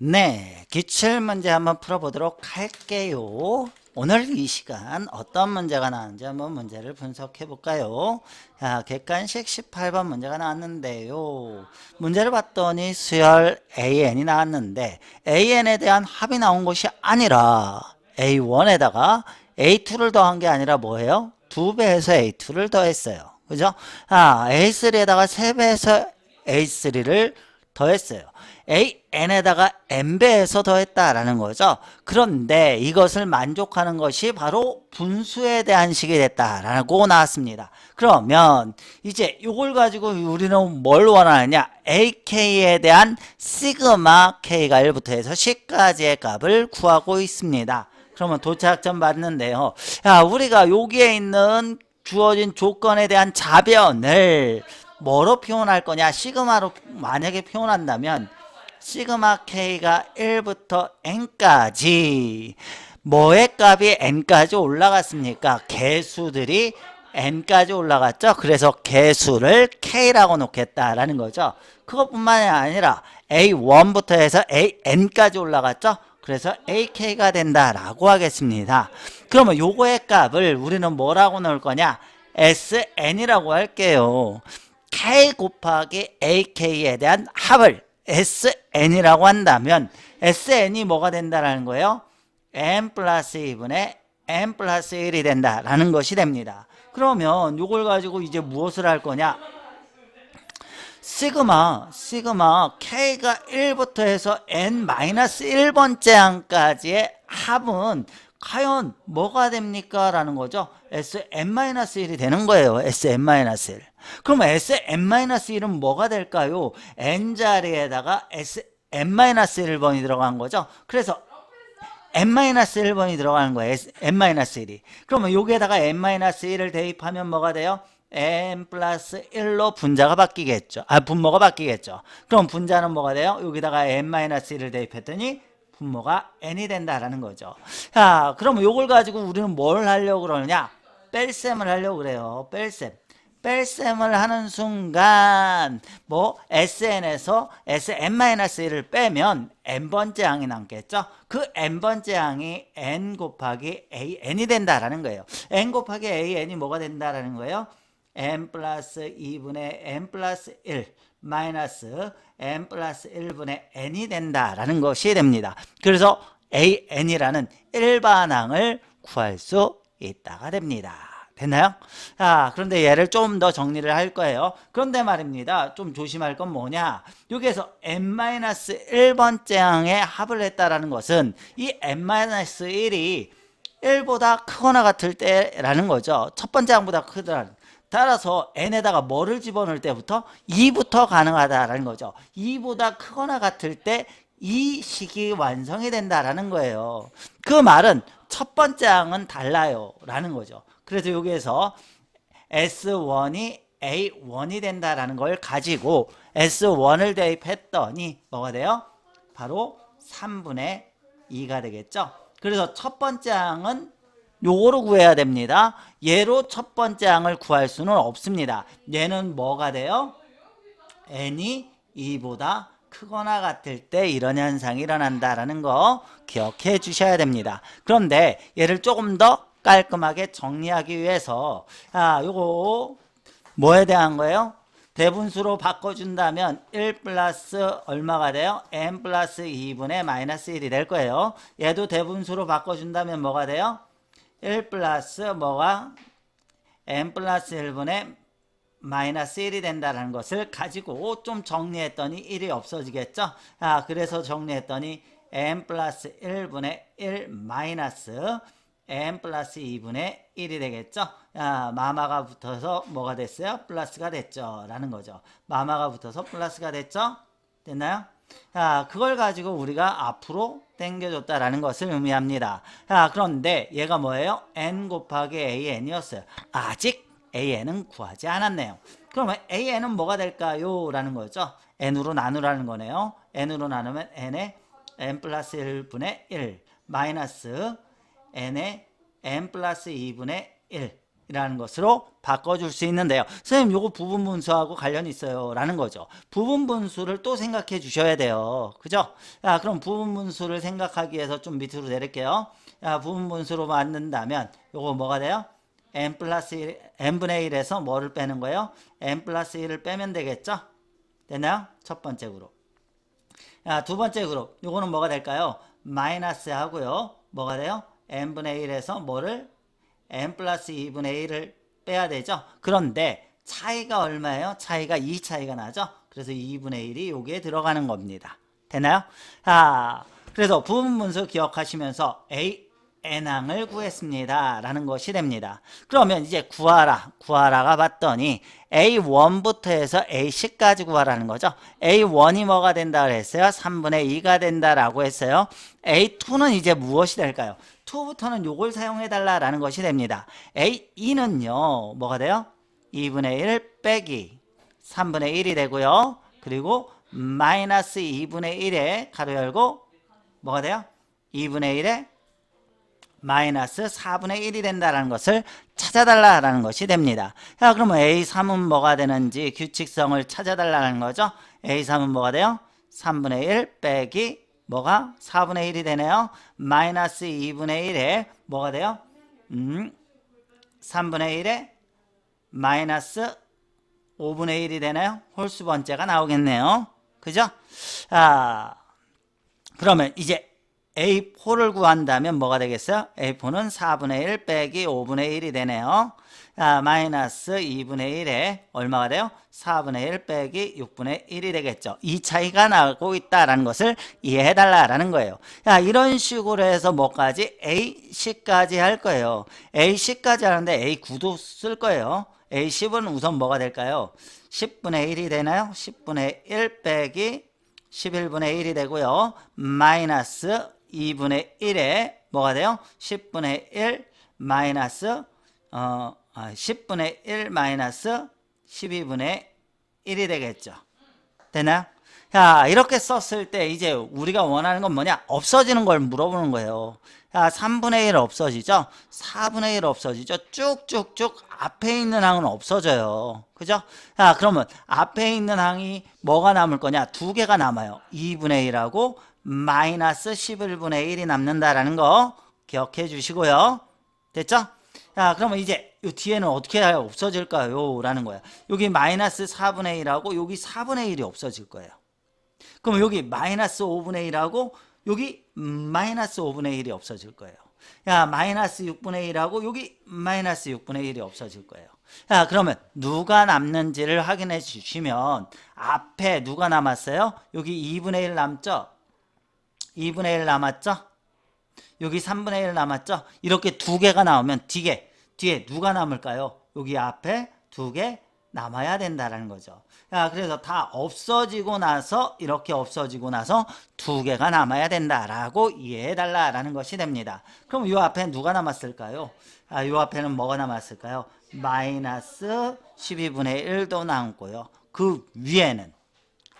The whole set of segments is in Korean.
네, 기출문제 한번 풀어보도록 할게요. 오늘 이 시간 어떤 문제가 나왔는지 한번 문제를 분석해 볼까요? 자, 객관식 18번 문제가 나왔는데요. 문제를 봤더니 수열 AN이 나왔는데 AN에 대한 합이 나온 것이 아니라 A1에다가 A2를 더한 게 아니라 뭐예요? 2배에서 A2를 더했어요. 그죠? A3에다가 3배에서 A3를 더했어요. AN에다가 N배에서 더했다라는 거죠. 그런데 이것을 만족하는 것이 바로 분수에 대한 식이 됐다라고 나왔습니다. 그러면 이제 이걸 가지고 우리는 뭘 원하느냐? AK에 대한 시그마 K가 1부터 해서 10까지의 값을 구하고 있습니다. 그러면 도착점 맞는데요. 우리가 여기에 있는 주어진 조건에 대한 자변을 뭐로 표현할 거냐? 시그마로 만약에 표현한다면 시그마 K가 1부터 N까지 뭐의 값이 N까지 올라갔습니까? 개수들이 N까지 올라갔죠? 그래서 개수를 K라고 놓겠다라는 거죠. 그것뿐만이 아니라 A1부터 해서 AN까지 올라갔죠? 그래서 AK가 된다라고 하겠습니다. 그러면 요거의 값을 우리는 뭐라고 넣을 거냐? SN이라고 할게요. K 곱하기 AK에 대한 합을 SN이라고 한다면 SN이 뭐가 된다라는 거예요? N 플러스 2분의 N 플러스 1이 된다라는 것이 됩니다. 그러면 이걸 가지고 이제 무엇을 할 거냐? 시그마 K가 1부터 해서 N-1번째 항까지의 합은 과연 뭐가 됩니까? 라는 거죠. Sn-1이 되는 거예요. Sn-1. 그럼 Sn-1은 뭐가 될까요? N자리에다가 Sn-1번이 들어간 거죠. 그래서 N-1번이 들어가는 거예요. N-1이. 그러면 여기에다가 N-1을 대입하면 뭐가 돼요? N 플러스 1로 분자가 바뀌겠죠. 분모가 바뀌겠죠. 그럼 분자는 뭐가 돼요? 여기다가 N-1을 대입했더니 분모가 n이 된다라는 거죠. 자, 그러면 이걸 가지고 우리는 뭘 하려고 그러느냐? 뺄셈을 하려고 그래요. 뺄셈을 하는 순간 뭐 SN에서 SN-1을 빼면 n번째 항이 남겠죠. 그 n번째 항이 n 곱하기 AN이 된다라는 거예요. n 곱하기 AN이 뭐가 된다라는 거예요? n 플러스 2분의 n 플러스 1 마이너스 n 플러스 1분의 n이 된다라는 것이 됩니다. 그래서 AN이라는 일반항을 구할 수 있다가 됩니다. 됐나요? 그런데 얘를 좀 더 정리를 할 거예요. 그런데 말입니다. 좀 조심할 건 뭐냐? 여기에서 n-1번째 항에 합을 했다라는 것은 이 n-1이 1보다 크거나 같을 때라는 거죠. 첫 번째 항보다 크더라는. 따라서 n에다가 뭐를 집어넣을 때부터 2부터 가능하다라는 거죠. 2보다 크거나 같을 때 이 식이 완성이 된다라는 거예요. 그 말은 첫 번째 항은 달라요 라는 거죠. 그래서 여기에서 S1이 A1이 된다라는 걸 가지고 S1을 대입했더니 뭐가 돼요? 바로 3분의 2가 되겠죠. 그래서 첫 번째 항은 요거로 구해야 됩니다. 얘로 첫 번째 항을 구할 수는 없습니다. 얘는 뭐가 돼요? n이 2보다 크거나 같을 때 이런 현상이 일어난다라는 거 기억해 주셔야 됩니다. 그런데 얘를 조금 더 깔끔하게 정리하기 위해서 요거 뭐에 대한 거예요? 대분수로 바꿔준다면 1 플러스 얼마가 돼요? n 플러스 2분의 마이너스 1이 될 거예요. 얘도 대분수로 바꿔준다면 뭐가 돼요? 1 플러스 뭐가 n 플러스 1분의 마이너스 1이 된다는 것을 가지고 좀 정리했더니 1이 없어지겠죠. 그래서 정리했더니 n 플러스 1분의 1 마이너스 n 플러스 2분의 1이 되겠죠. 마마가 붙어서 뭐가 됐어요? 플러스가 됐죠. 라는 거죠. 마마가 붙어서 플러스가 됐죠. 됐나요? 그걸 가지고 우리가 앞으로 당겨줬다라는 것을 의미합니다. 그런데 얘가 뭐예요? n 곱하기 AN이었어요. 아직 AN은 구하지 않았네요. 그러면 AN은 뭐가 될까요? 라는 거죠. n으로 나누라는 거네요. n으로 나누면 n의 n 플러스 1분의 1 마이너스 n의 n 플러스 2분의 1 이라는 것으로 바꿔줄 수 있는데요. 선생님 요거 부분분수하고 관련이 있어요 라는 거죠. 부분분수를 또 생각해 주셔야 돼요. 그죠? 자, 그럼 부분분수를 생각하기 위해서 좀 밑으로 내릴게요. 자, 부분분수로 만든다면 요거 뭐가 돼요? n 플러스 1, n분의 1에서 뭐를 빼는 거예요? n 플러스 1을 빼면 되겠죠? 됐나요? 첫 번째 그룹. 자, 두 번째 그룹. 요거는 뭐가 될까요? 마이너스 하고요. 뭐가 돼요? n분의 1에서 뭐를? n 플러스 2분의 1을 빼야 되죠. 그런데 차이가 얼마예요? 차이가 2 차이가 나죠. 그래서 2분의 1이 여기에 들어가는 겁니다. 됐나요? 자, 그래서 부분분수 기억하시면서 n항을 구했습니다 라는 것이 됩니다. 그러면 이제 구하라가 봤더니 A1부터 해서 A10까지 구하라는 거죠. A1이 뭐가 된다 그랬어요? 3분의 2가 된다라고 했어요. A2는 이제 무엇이 될까요? 2부터는 요걸 사용해 달라라는 것이 됩니다. A2는요 뭐가 돼요? 2분의 1 빼기 3분의 1이 되고요. 그리고 마이너스 2분의 1에 가로 열고 뭐가 돼요? 2분의 1에 마이너스 4분의 1이 된다는 것을 찾아달라는 것이 됩니다. 자, 그러면 A3은 뭐가 되는지 규칙성을 찾아달라는 거죠. A3은 뭐가 돼요? 3분의 1 빼기 뭐가? 4분의 1이 되네요. 마이너스 2분의 1에 뭐가 돼요? 3분의 1에 마이너스 5분의 1이 되나요? 홀수 번째가 나오겠네요. 그죠? 아, 그러면 이제 A4를 구한다면 뭐가 되겠어요? A4는 4분의 1 빼기 5분의 1이 되네요. 마이너스 2분의 1에 얼마가 돼요? 4분의 1 빼기 6분의 1이 되겠죠. 이 차이가 나고 있다는 것을 이해해달라는 거예요. 이런 식으로 해서 뭐까지? A10까지 할 거예요. A10까지 하는데 A9도 쓸 거예요. A10은 우선 뭐가 될까요? 10분의 1이 되나요? 10분의 1 빼기 11분의 1이 되고요. 마이너스 2분의 1에 뭐가 돼요? 10분의 1 마이너스 10분의 1 마이너스 12분의 1이 되겠죠. 되나요? 자, 이렇게 썼을 때 이제 우리가 원하는 건 뭐냐? 없어지는 걸 물어보는 거예요. 자, 3분의 1 없어지죠? 4분의 1 없어지죠? 쭉쭉쭉 앞에 있는 항은 없어져요. 그죠? 자, 그러면 앞에 있는 항이 뭐가 남을 거냐? 두 개가 남아요. 2분의 1하고 마이너스 11분의 1이 남는다라는 거 기억해 주시고요. 됐죠? 자, 그러면 이제 이 뒤에는 어떻게 해야 없어질까요? 라는 거야. 여기 마이너스 4분의 1하고 여기 4분의 1이 없어질 거예요. 그럼 여기 마이너스 5분의 1하고 여기 마이너스 5분의 1이 없어질 거예요. 야, 마이너스 6분의 1하고 여기 마이너스 6분의 1이 없어질 거예요. 자, 그러면 누가 남는지를 확인해 주시면 앞에 누가 남았어요? 여기 2분의 1 남죠? 2분의 1 남았죠? 여기 3분의 1 남았죠? 이렇게 두 개가 나오면 뒤에 누가 남을까요? 여기 앞에 두 개 남아야 된다는 거죠. 자, 그래서 다 없어지고 나서 이렇게 없어지고 나서 두 개가 남아야 된다라고 이해해 달라라는 것이 됩니다. 그럼 이 앞에 누가 남았을까요? 이 앞에는 뭐가 남았을까요? 마이너스 12분의 1도 남고요. 그 위에는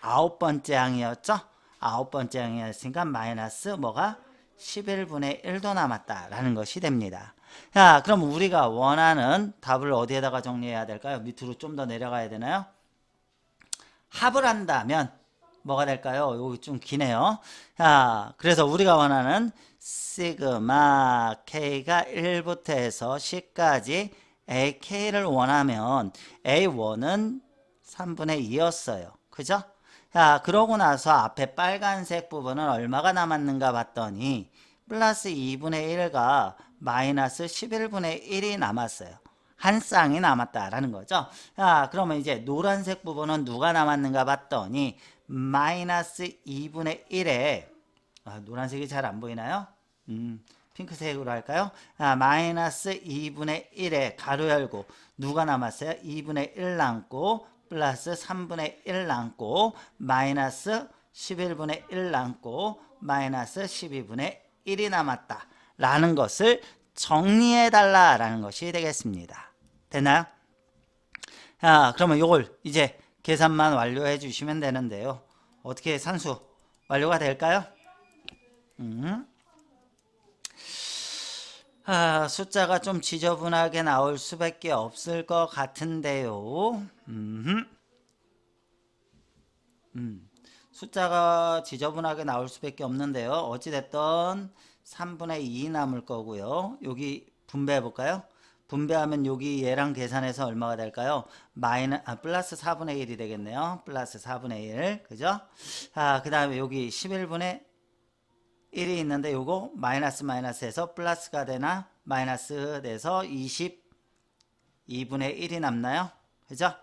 9번째 항이었죠? 9번째 항이었으니까 마이너스 뭐가? 11분의 1도 남았다라는 것이 됩니다. 자, 그럼 우리가 원하는 답을 어디에다가 정리해야 될까요? 밑으로 좀 더 내려가야 되나요? 합을 한다면 뭐가 될까요? 여기 좀 기네요. 자, 그래서 우리가 원하는 시그마 K가 1부터 해서 C까지 AK를 원하면 A1은 3분의 2였어요. 그죠? 자, 그러고 나서 앞에 빨간색 부분은 얼마가 남았는가 봤더니 플러스 2분의 1과 마이너스 11분의 1이 남았어요. 한 쌍이 남았다라는 거죠. 자, 그러면 이제 노란색 부분은 누가 남았는가 봤더니 마이너스 2분의 1에 노란색이 잘 안 보이나요? 핑크색으로 할까요? 마이너스 2분의 1에 가로 열고 누가 남았어요? 2분의 1 남고 플러스 3분의 1 남고 마이너스 11분의 1 남고 마이너스 12분의 1이 남았다 라는 것을 정리해 달라라는 것이 되겠습니다. 됐나요? 그러면 이걸 이제 계산만 완료해 주시면 되는데요. 어떻게 산수 완료가 될까요? 숫자가 좀 지저분하게 나올 수밖에 없을 것 같은데요. 숫자가 지저분하게 나올 수밖에 없는데요. 어찌됐든 3분의 2 남을 거고요. 여기 분배해 볼까요? 분배하면 여기 얘랑 계산해서 얼마가 될까요? 플러스 4분의 1이 되겠네요. 플러스 4분의 1. 그죠? 그 다음에 여기 11분의 1이 있는데 요거 마이너스 마이너스해서 플러스가 되나? 마이너스 돼서 22분의 1이 남나요? 그죠?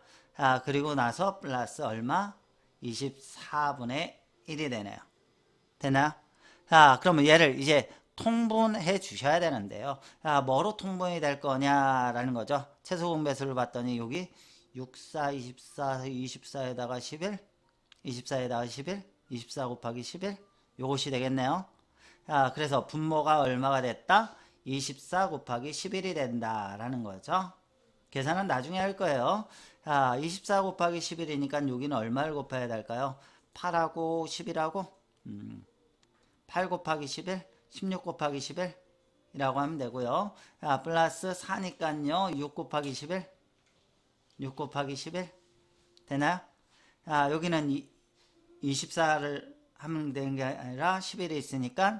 그리고 나서 플러스 얼마? 24분의 1이 되네요. 되나요? 그러면 얘를 이제 통분해 주셔야 되는데요. 뭐로 통분이 될 거냐라는 거죠. 최소 공배수를 봤더니 여기 6, 4, 24, 24에다가 11, 24에다가 11, 24 곱하기 11 요것이 되겠네요. 그래서 분모가 얼마가 됐다? 24 곱하기 11이 된다라는 거죠. 계산은 나중에 할 거예요. 24 곱하기 11이니까 여기는 얼마를 곱해야 될까요? 8하고 11하고 8 곱하기 11, 16 곱하기 11이라고 하면 되고요. 플러스 4니까요. 6 곱하기 11, 6 곱하기 11 되나요? 여기는 24를 하면 되는 게 아니라 11이 있으니까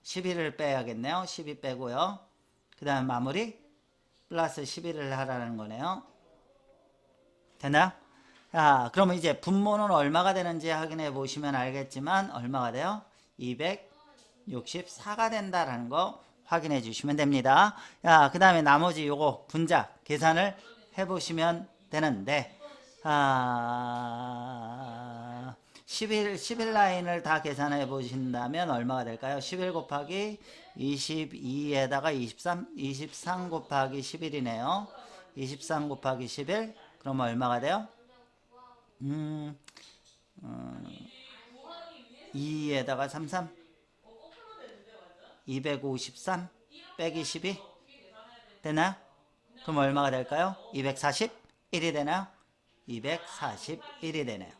11을 빼야겠네요. 12 빼고요. 그 다음에 마무리 플러스 11을 하라는 거네요. 되나요? 그러면 이제 분모는 얼마가 되는지 확인해 보시면 알겠지만 얼마가 돼요? 264가 된다라는 거 확인해 주시면 됩니다. 그 다음에 나머지 요거 분자 계산을 해 보시면 되는데 11 라인을 다 계산해 보신다면 얼마가 될까요? 11 곱하기 22에다가 23 곱하기 11이네요. 23 곱하기 11 그럼 얼마가 돼요? 2에다가 33 253 빼기 12 되나요? 그럼 얼마가 될까요? 241이 되나요? 241이 되네요.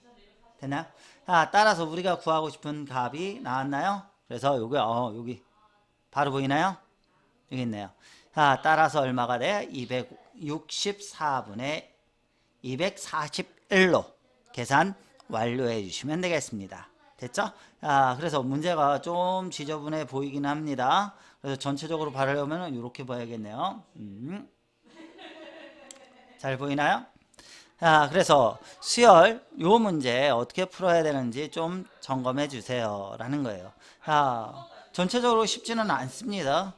되나요? 따라서 우리가 구하고 싶은 값이 나왔나요? 그래서 여기 바로 보이나요? 여기 있네요. 따라서 얼마가 돼요? 264분의 241로 계산 완료해 주시면 되겠습니다. 됐죠? 그래서 문제가 좀 지저분해 보이긴 합니다. 그래서 전체적으로 바르려면 이렇게 봐야겠네요. 잘 보이나요? 그래서 수열 요 문제 어떻게 풀어야 되는지 좀 점검해 주세요 라는 거예요. 전체적으로 쉽지는 않습니다.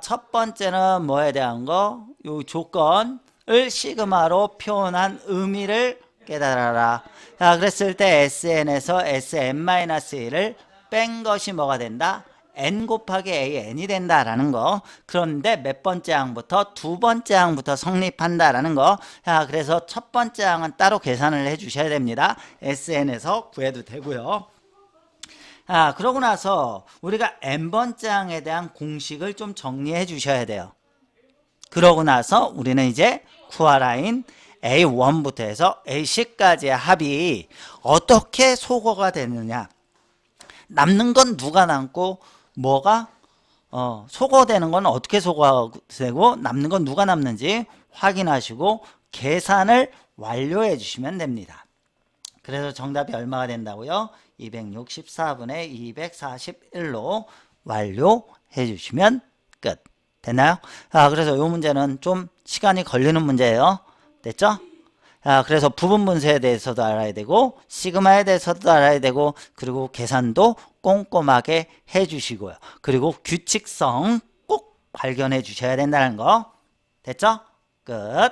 첫 번째는 뭐에 대한 거? 요 조건을 시그마로 표현한 의미를 깨달아라. 그랬을 때 SN에서 SM-1을 뺀 것이 뭐가 된다? n 곱하기 an이 된다라는 거. 그런데 몇 번째 항부터? 두 번째 항부터 성립한다라는 거. 그래서 첫 번째 항은 따로 계산을 해 주셔야 됩니다. SN에서 구해도 되고요. 그러고 나서 우리가 n번째 항에 대한 공식을 좀 정리해 주셔야 돼요. 그러고 나서 우리는 이제 구하라인 A1부터 해서 A10까지의 합이 어떻게 소거가 되느냐, 남는 건 누가 남고 뭐가 소거되는 건 어떻게 소거되고 남는 건 누가 남는지 확인하시고 계산을 완료해 주시면 됩니다. 그래서 정답이 얼마가 된다고요? 264분의 241로 완료해 주시면 끝. 됐나요? 그래서 이 문제는 좀 시간이 걸리는 문제예요. 됐죠? 그래서 부분 분수에 대해서도 알아야 되고 시그마에 대해서도 알아야 되고 그리고 계산도 꼼꼼하게 해 주시고요. 그리고 규칙성 꼭 발견해 주셔야 된다는 거. 됐죠? 끝.